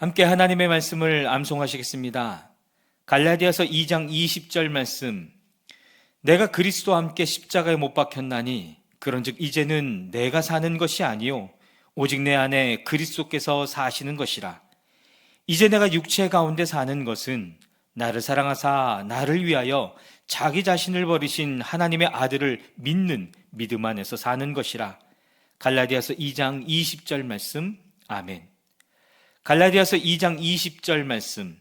함께 하나님의 말씀을 암송하시겠습니다. 갈라디아서 2장 20절 말씀. 내가 그리스도와 함께 십자가에 못 박혔나니 그런즉 이제는 내가 사는 것이 아니요 오직 내 안에 그리스도께서 사시는 것이라. 이제 내가 육체 가운데 사는 것은 나를 사랑하사 나를 위하여 자기 자신을 버리신 하나님의 아들을 믿는 믿음 안에서 사는 것이라. 갈라디아서 2장 20절 말씀. 아멘. 갈라디아서 2장 20절 말씀.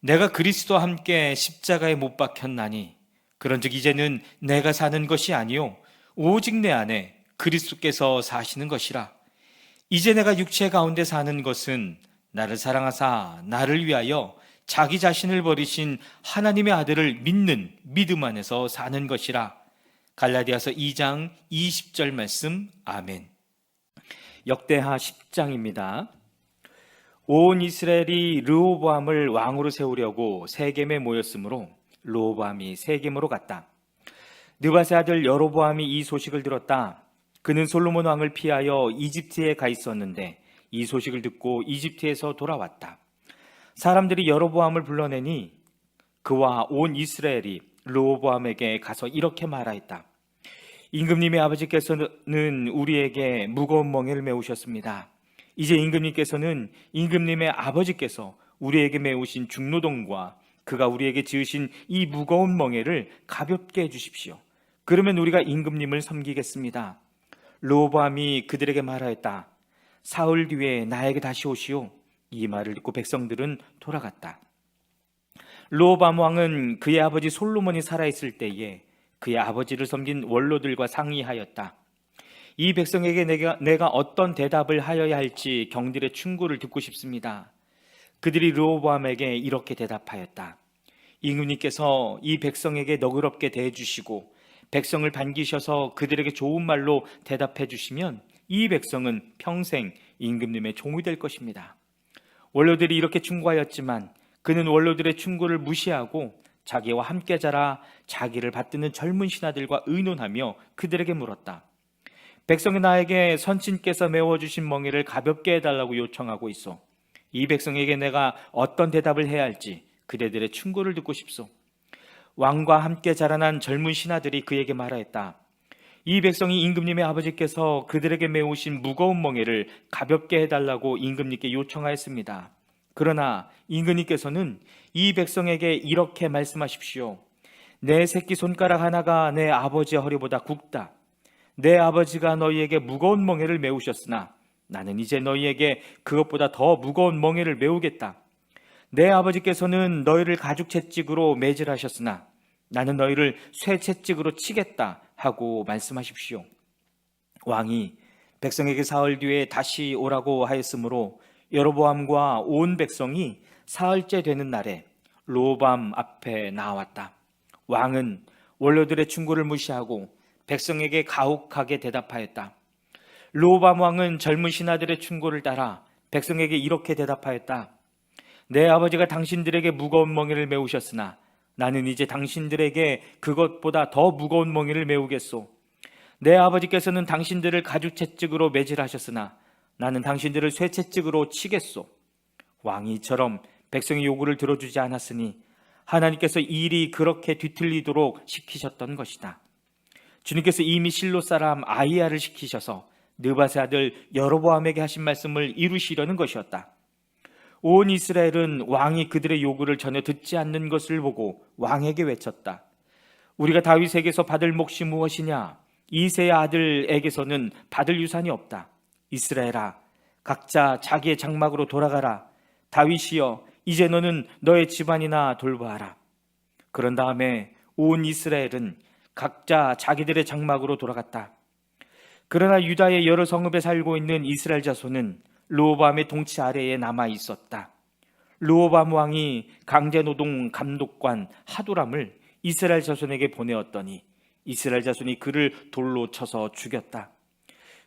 내가 그리스도와 함께 십자가에 못 박혔나니 그런즉 이제는 내가 사는 것이 아니요 오직 내 안에 그리스도께서 사시는 것이라. 이제 내가 육체 가운데 사는 것은 나를 사랑하사 나를 위하여 자기 자신을 버리신 하나님의 아들을 믿는 믿음 안에서 사는 것이라. 갈라디아서 2장 20절 말씀. 아멘. 역대하 10장입니다. 온 이스라엘이 르호보암을 왕으로 세우려고 세겜에 모였으므로 르호보암이 세겜으로 갔다. 느밧의 아들 여로보암이 이 소식을 들었다. 그는 솔로몬 왕을 피하여 이집트에 가 있었는데 이 소식을 듣고 이집트에서 돌아왔다. 사람들이 여로보암을 불러내니 그와 온 이스라엘이 르호보암에게 가서 이렇게 말하였다. 임금님의 아버지께서는 우리에게 무거운 멍에를 메우셨습니다. 이제 임금님께서는 임금님의 아버지께서 우리에게 메우신 중노동과 그가 우리에게 지으신 이 무거운 멍에를 가볍게 해주십시오. 그러면 우리가 임금님을 섬기겠습니다. 르호보암이 그들에게 말하였다. 사흘 뒤에 나에게 다시 오시오. 이 말을 듣고 백성들은 돌아갔다. 르호보암 왕은 그의 아버지 솔로몬이 살아있을 때에 그의 아버지를 섬긴 원로들과 상의하였다. 이 백성에게 내가 어떤 대답을 하여야 할지 경들의 충고를 듣고 싶습니다. 그들이 르호보암에게 이렇게 대답하였다. 임금님께서 이 백성에게 너그럽게 대해주시고 백성을 반기셔서 그들에게 좋은 말로 대답해 주시면 이 백성은 평생 임금님의 종이 될 것입니다. 원로들이 이렇게 충고하였지만 그는 원로들의 충고를 무시하고 자기와 함께 자라 자기를 받드는 젊은 신하들과 의논하며 그들에게 물었다. 백성이 나에게 선친께서 메워주신 멍에를 가볍게 해달라고 요청하고 있어. 이 백성에게 내가 어떤 대답을 해야 할지 그대들의 충고를 듣고 싶소. 왕과 함께 자라난 젊은 신하들이 그에게 말하였다. 이 백성이 임금님의 아버지께서 그들에게 메우신 무거운 멍에를 가볍게 해달라고 임금님께 요청하였습니다. 그러나 임금님께서는 이 백성에게 이렇게 말씀하십시오. 내 새끼 손가락 하나가 내 아버지의 허리보다 굵다. 내 아버지가 너희에게 무거운 멍에를 메우셨으나 나는 이제 너희에게 그것보다 더 무거운 멍에를 메우겠다. 내 아버지께서는 너희를 가죽 채찍으로 매질하셨으나 나는 너희를 쇠 채찍으로 치겠다 하고 말씀하십시오. 왕이 백성에게 사흘 뒤에 다시 오라고 하였으므로 여로보암과 온 백성이 사흘째 되는 날에 르호보암 앞에 나왔다. 왕은 원로들의 충고를 무시하고 백성에게 가혹하게 대답하였다. 르호보암 왕은 젊은 신하들의 충고를 따라 백성에게 이렇게 대답하였다. 내 아버지가 당신들에게 무거운 멍에를 메우셨으나 나는 이제 당신들에게 그것보다 더 무거운 멍에를 메우겠소. 내 아버지께서는 당신들을 가죽 채찍으로 매질하셨으나 나는 당신들을 쇠 채찍으로 치겠소. 왕이 이처럼 백성의 요구를 들어주지 않았으니 하나님께서 일이 그렇게 뒤틀리도록 시키셨던 것이다. 주님께서 이미 실로 사람 아히야를 시키셔서 느밧의 아들 여로보암에게 하신 말씀을 이루시려는 것이었다. 온 이스라엘은 왕이 그들의 요구를 전혀 듣지 않는 것을 보고 왕에게 외쳤다. 우리가 다윗에게서 받을 몫이 무엇이냐? 이새의 아들에게서는 받을 유산이 없다. 이스라엘아, 각자 자기의 장막으로 돌아가라. 다윗이여, 이제 너는 너의 집안이나 돌보아라. 그런 다음에 온 이스라엘은 각자 자기들의 장막으로 돌아갔다. 그러나 유다의 여러 성읍에 살고 있는 이스라엘 자손은 르호보암의 통치 아래에 남아 있었다. 르호보암 왕이 강제노동 감독관 하도람을 이스라엘 자손에게 보내었더니 이스라엘 자손이 그를 돌로 쳐서 죽였다.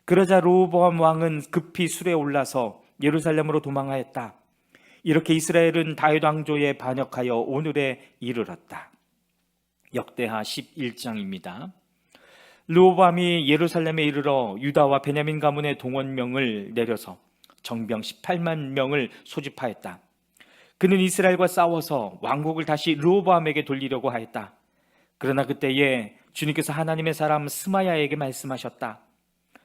그러자 르호보암 왕은 급히 술에 올라서 예루살렘으로 도망하였다. 이렇게 이스라엘은 다윗 왕조에 반역하여 오늘에 이르렀다. 역대하 11장입니다. 르호보암이 예루살렘에 이르러 유다와 베냐민 가문의 동원명을 내려서 정병 18만 명을 소집하였다. 그는 이스라엘과 싸워서 왕국을 다시 르호보암에게 돌리려고 하였다. 그러나 그때에 주님께서 하나님의 사람 스마야에게 말씀하셨다.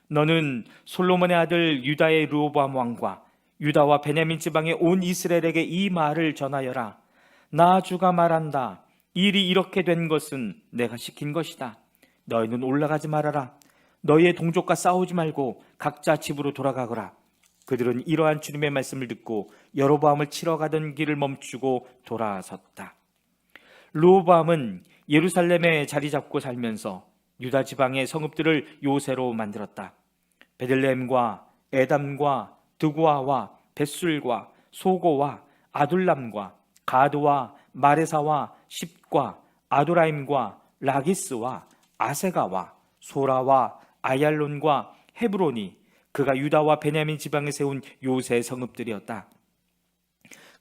너는 솔로몬의 아들 유다의 르호보암 왕과 유다와 베냐민 지방의 온 이스라엘에게 이 말을 전하여라. 나 주가 말한다. 일이 이렇게 된 것은 내가 시킨 것이다. 너희는 올라가지 말아라. 너희의 동족과 싸우지 말고 각자 집으로 돌아가거라. 그들은 이러한 주님의 말씀을 듣고 여로보암을 치러 가던 길을 멈추고 돌아섰다. 르호보암은 예루살렘에 자리 잡고 살면서 유다 지방의 성읍들을 요새로 만들었다. 베들레헴과 에담과 드고아와 벳술과 소고와 아둘람과 가드와 마레사와 십과 아도라임과 라기스와 아세가와 소라와 아얄론과 헤브론이 그가 유다와 베냐민 지방에 세운 요새 성읍들이었다.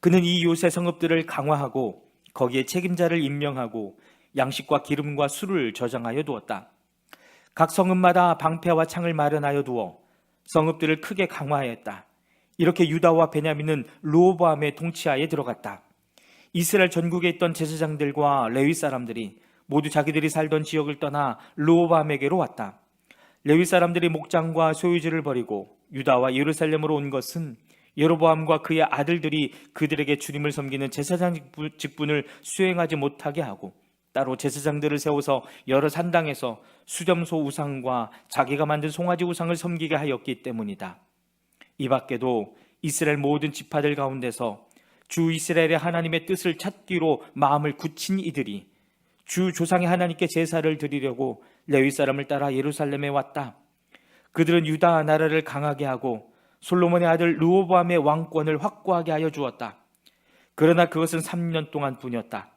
그는 이 요새 성읍들을 강화하고 거기에 책임자를 임명하고 양식과 기름과 술을 저장하여 두었다. 각 성읍마다 방패와 창을 마련하여 두어 성읍들을 크게 강화하였다. 이렇게 유다와 베냐민은 르호보암의 통치하에 들어갔다. 이스라엘 전국에 있던 제사장들과 레위 사람들이 모두 자기들이 살던 지역을 떠나 르호보암에게로 왔다. 레위 사람들이 목장과 소유지를 버리고 유다와 예루살렘으로 온 것은 여로보암과 그의 아들들이 그들에게 주님을 섬기는 제사장 직분을 수행하지 못하게 하고 따로 제사장들을 세워서 여러 산당에서 수점소 우상과 자기가 만든 송아지 우상을 섬기게 하였기 때문이다. 이 밖에도 이스라엘 모든 지파들 가운데서 주 이스라엘의 하나님의 뜻을 찾기로 마음을 굳힌 이들이 주 조상의 하나님께 제사를 드리려고 레위 사람을 따라 예루살렘에 왔다. 그들은 유다 나라를 강하게 하고 솔로몬의 아들 르호보암의 왕권을 확고하게 하여 주었다. 그러나 그것은 3년 동안 뿐이었다.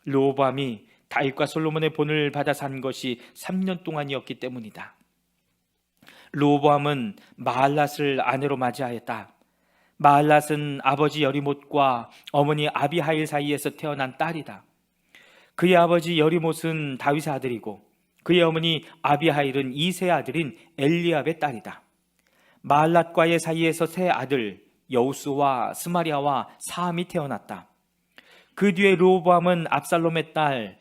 르호보암이 다윗과 솔로몬의 본을 받아 산 것이 3년 동안이었기 때문이다. 르호보암은 마할랏을 아내로 맞이하였다. 마할랏은 아버지 여리못과 어머니 아비하일 사이에서 태어난 딸이다. 그의 아버지 여리못은 다윗의 아들이고 그의 어머니 아비하일은 이새의 아들인 엘리압의 딸이다. 마할랏과의 사이에서 세 아들 여우스와 스마리아와 사함이 태어났다. 그 뒤에 르호보암은 압살롬의 딸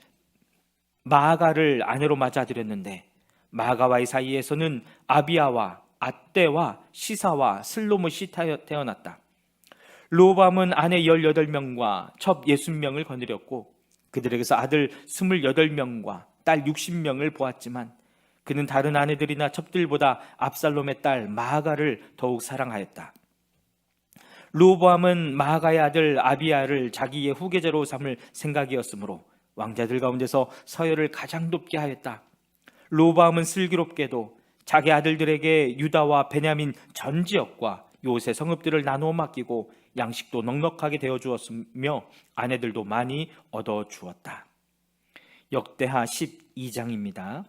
마아가를 아내로 맞아들였는데 마아가와의 사이에서는 아비야와 아떼와 시사와 슬로못이 태어났다. 르호보암은 아내 18명과 첩 60명을 거느렸고 그들에게서 아들 28명과 딸 60명을 보았지만 그는 다른 아내들이나 첩들보다 압살롬의 딸 마아가를 더욱 사랑하였다. 르호보암은 마아가의 아들 아비야를 자기의 후계자로 삼을 생각이었으므로 왕자들 가운데서 서열을 가장 높게 하였다. 르호보암은 슬기롭게도 자기 아들들에게 유다와 베냐민 전 지역과 요새 성읍들을 나누어 맡기고 양식도 넉넉하게 되어 주었으며 아내들도 많이 얻어 주었다. 역대하 12장입니다.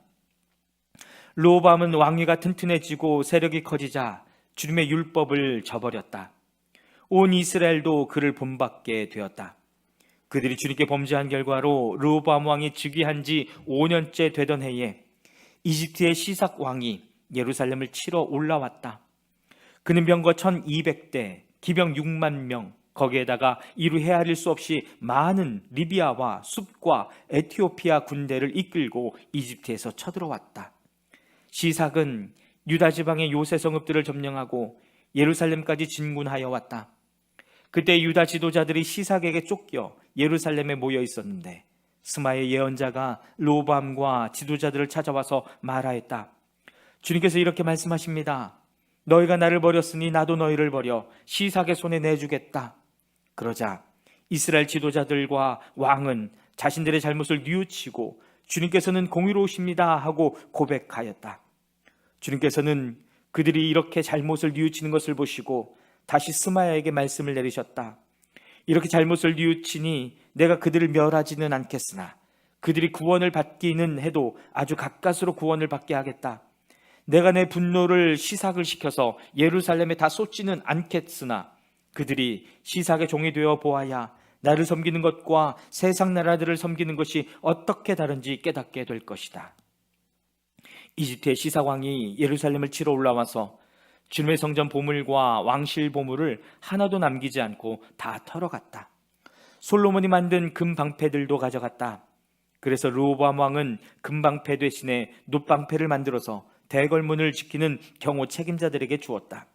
르호보암은 왕위가 튼튼해지고 세력이 커지자 주님의 율법을 저버렸다. 온 이스라엘도 그를 본받게 되었다. 그들이 주님께 범죄한 결과로 르호보암 왕이 즉위한 지 5년째 되던 해에 이집트의 시삭 왕이 예루살렘을 치러 올라왔다. 그는 병거 1200대, 기병 6만 명, 거기에다가 이루 헤아릴 수 없이 많은 리비아와 숲과 에티오피아 군대를 이끌고 이집트에서 쳐들어왔다. 시삭은 유다 지방의 요새 성읍들을 점령하고 예루살렘까지 진군하여 왔다. 그때 유다 지도자들이 시삭에게 쫓겨 예루살렘에 모여 있었는데 스마의 예언자가 르호보암과 지도자들을 찾아와서 말하였다. 주님께서 이렇게 말씀하십니다. 너희가 나를 버렸으니 나도 너희를 버려 시삭의 손에 내주겠다. 그러자 이스라엘 지도자들과 왕은 자신들의 잘못을 뉘우치고 주님께서는 공의로우십니다 하고 고백하였다. 주님께서는 그들이 이렇게 잘못을 뉘우치는 것을 보시고 다시 스마야에게 말씀을 내리셨다. 이렇게 잘못을 뉘우치니 내가 그들을 멸하지는 않겠으나 그들이 구원을 받기는 해도 아주 가까스로 구원을 받게 하겠다. 내가 내 분노를 시삭을 시켜서 예루살렘에 다 쏟지는 않겠으나 그들이 시삭의 종이 되어 보아야 나를 섬기는 것과 세상 나라들을 섬기는 것이 어떻게 다른지 깨닫게 될 것이다. 이집트의 시삭 왕이 예루살렘을 치러 올라와서 주님의 성전 보물과 왕실 보물을 하나도 남기지 않고 다 털어갔다. 솔로몬이 만든 금방패들도 가져갔다. 그래서 르호보암 왕은 금방패 대신에 놋방패를 만들어서 대궐문을 지키는 경호 책임자들에게 주었다.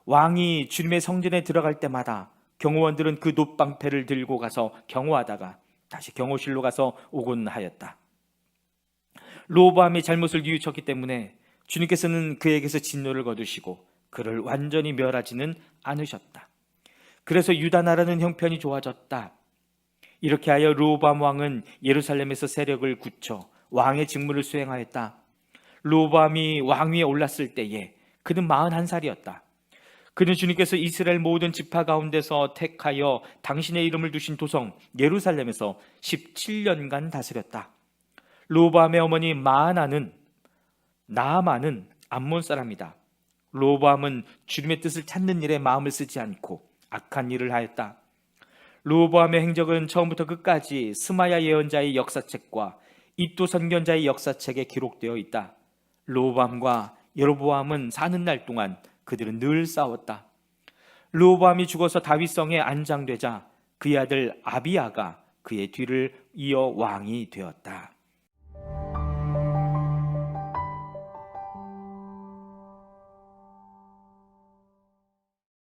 왕이 주님의 성전에 들어갈 때마다 경호원들은 그 놋방패를 들고 가서 경호하다가 다시 경호실로 가서 오곤 하였다. 르호보암이 잘못을 뉘우쳤기 때문에 주님께서는 그에게서 진노를 거두시고 그를 완전히 멸하지는 않으셨다. 그래서 유다 나라는 형편이 좋아졌다. 이렇게 하여 르호보암 왕은 예루살렘에서 세력을 굳혀 왕의 직무를 수행하였다. 르호보암이 왕위에 올랐을 때에 그는 41살이었다. 그는 주님께서 이스라엘 모든 지파 가운데서 택하여 당신의 이름을 두신 도성 예루살렘에서 17년간 다스렸다. 르호보암의 어머니 나아만은 암몬 사람이다. 르호보암은 주님의 뜻을 찾는 일에 마음을 쓰지 않고 악한 일을 하였다. 르호보암의 행적은 처음부터 끝까지 스마야 예언자의 역사책과 이도 선견자의 역사책에 기록되어 있다. 르호보암과 여로보암은 사는 날 동안 그들은 늘 싸웠다. 르호보암이 죽어서 다윗성에 안장되자 그의 아들 아비야가 그의 뒤를 이어 왕이 되었다.